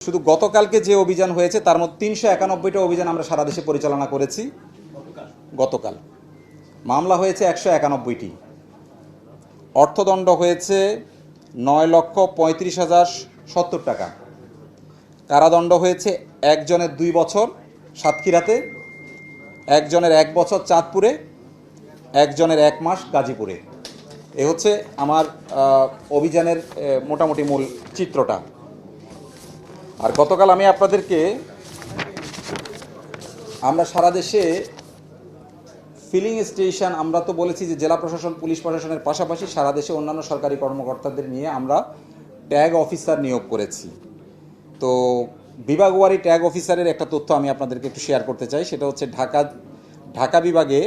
শুধু গতকালকে যে অভিযান হয়েছে তার মধ্যে ৩৯১টা অভিযান আমরা সারা দেশে পরিচালনা করেছি। গতকাল মামলা হয়েছে ১৯১টি, অর্থদণ্ড হয়েছে ৯,৩৫,০৭০ টাকা, কারাদণ্ড হয়েছে একজনের ২ বছর সাতক্ষীরাতে, একজনের ১ বছর চাঁদপুরে, একজনের ১ মাস গাজীপুরে। এ হচ্ছে আমার অভিযানের মোটামুটি মূল চিত্রটা। আর গতকাল আমি আপনাদেরকে আমরা সারা দেশে ফিলিং স্টেশন, আমরা তো বলেছি যে জেলা প্রশাসন পুলিশ প্রশাসনের পাশাপাশি সারা দেশে অন্যান্য সরকারি কর্মকর্তাদের নিয়ে আমরা ট্যাগ অফিসার নিয়োগ করেছি। তো বিভাগওয়ারি ট্যাগ অফিসারের একটা তথ্য আমি আপনাদেরকে একটু শেয়ার করতে চাই। সেটা হচ্ছে ঢাকা বিভাগে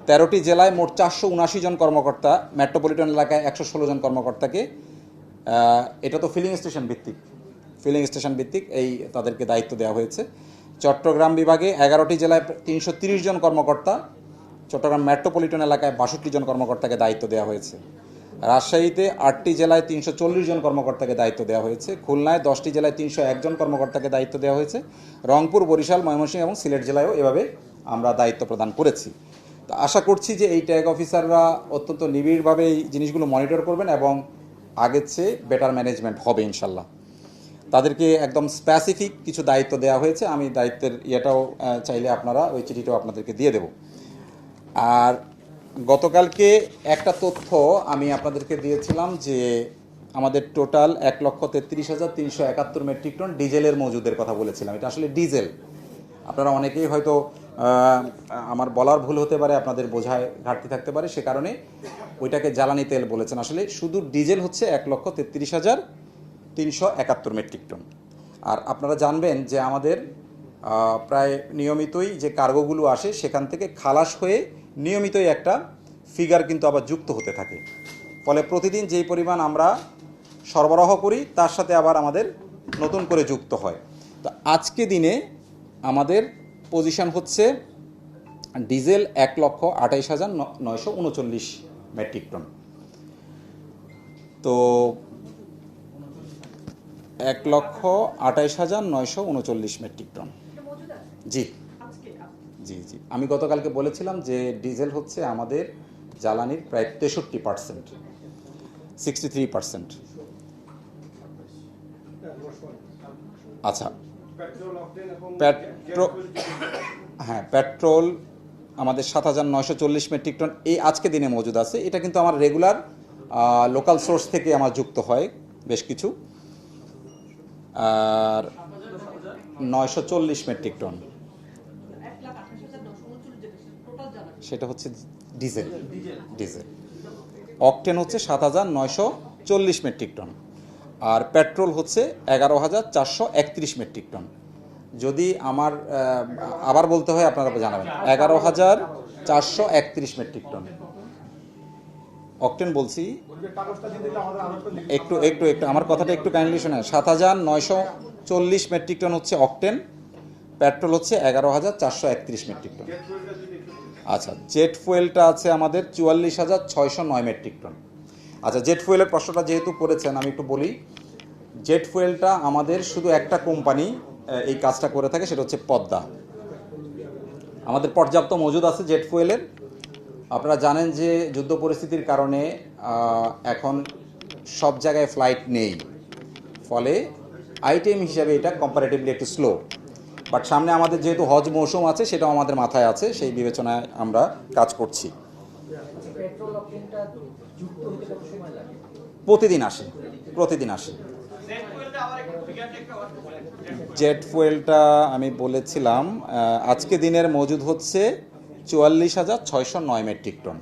13টি জেলায় মোট 479 জন কর্মকর্তা, মেট্রোপলিটন এলাকায় 116 জন কর্মকর্তাকে, এটা তো ফিলিং স্টেশন ভিত্তিক এই তাদেরকে দায়িত্ব দেওয়া হয়েছে। চট্টগ্রাম বিভাগে 11টি জেলায় 330 জন কর্মকর্তা, চট্টগ্রাম মেট্রোপলিটন এলাকায় 62 জন কর্মকর্তাকে দায়িত্ব দেওয়া হয়েছে। রাজশাহীতে 8টি জেলায় 340 জন কর্মকর্তাকে দায়িত্ব দেওয়া হয়েছে। খুলনায় 10টি জেলায় 301 জন কর্মকর্তাকে দায়িত্ব দেওয়া হয়েছে। রংপুর, বরিশাল, ময়মনসিংহ এবং সিলেট জেলায়ও এভাবে আমরা দায়িত্ব প্রদান করেছি। তো আশা করছি যে এই ট্যাগ অফিসাররা অত্যন্ত নিবিড়ভাবে এই জিনিসগুলো মনিটর করবেন এবং আগের চেয়ে বেটার ম্যানেজমেন্ট হবে ইনশাল্লাহ। তাদেরকে একদম স্পেসিফিক কিছু দায়িত্ব দেওয়া হয়েছে। আমি দায়িত্বের ইয়েটাও চাইলে আপনারা ওই চিঠিটাও আপনাদেরকে দিয়ে দেব। আর গতকালকে একটা তথ্য আমি আপনাদেরকে দিয়েছিলাম যে আমাদের টোটাল 1,33,371 মেট্রিক টন ডিজেলের মজুদের কথা বলেছিলাম। এটা আসলে ডিজেল। আপনারা অনেকেই হয়তো আমার বলার ভুল হতে পারে, আপনাদের বোঝায় ঘাটতি থাকতে পারে, সে কারণে ওইটাকে জ্বালানি তেল বলেছেন। আসলে শুধু ডিজেল হচ্ছে 1,33,371 মেট্রিক টন। আর আপনারা জানবেন যে আমাদের প্রায় নিয়মিতই যে কার্গোগুলো আসে সেখান থেকে খালাস হয়ে নিয়মিতই একটা ফিগার কিন্তু আবার যুক্ত হতে থাকে। ফলে প্রতিদিন যেই পরিমাণ আমরা সরবরাহ করি তার সাথে আবার আমাদের নতুন করে যুক্ত হয়। তো আজকে দিনে আমাদের পজিশন হচ্ছে ডিজেল 1,28,939 মেট্রিক টন। তো 1,28,939 মেট্রিক টন। জি জি জি আমি গতকালকে বলেছিলাম যে ডিজেল হচ্ছে আমাদের জ্বালানির প্রায় 63%, 63%। আচ্ছা, পেট্রোল আমাদের 7,940 মেট্রিক টন এই আজকে দিনে মজুদ আছে। এটা কিন্তু আমার রেগুলার লোকাল সোর্স থেকে আমার যুক্ত হয় বেশ কিছু। আর 940 মেট্রিক টন সেটা হচ্ছে ডিজেল। অকটেন হচ্ছে 7,940 মেট্রিক টন। আর পেট্রোল হচ্ছে 11,431 মেট্রিক টন। যদি আমার আবার বলতে হয় আপনারা জানাবেন, 11,431 মেট্রিক টন অকটেন বলছি। একটু আমার কথাটা একটু কাইন্ডলি শোনেন। 7,940 মেট্রিক টন হচ্ছে অকটেন, পেট্রোল হচ্ছে 11,431 মেট্রিক টন। আচ্ছা, জেট ফুয়েলটা আছে আমাদের 44,609 মেট্রিক টন। আচ্ছা, জেট ফুয়েলের প্রশ্নটা যেহেতু করেছেন আমি একটু বলি। জেট ফুয়েলটা আমাদের শুধু একটা কোম্পানি এই কাজটা করে থাকে, সেটা হচ্ছে পদ্মা। আমাদের পর্যাপ্ত মজুদ আছে জেট ফুয়েলের। আপনারা জানেন যে যুদ্ধ পরিস্থিতির কারণে এখন সব জায়গায় ফ্লাইট নেই, ফলে আইটেম হিসাবে এটা কম্পারেটিভলি একটু স্লো। বাট সামনে আমাদের যেহেতু হজ মৌসুম আছে সেটাও আমাদের মাথায় আছে, সেই বিবেচনায় আমরা কাজ করছি। প্রতিদিন আসে। জেট ফুয়েলটা আমি বলেছিলাম আজকে দিনের মজুদ হচ্ছে 44,609 মেট্রিক টন।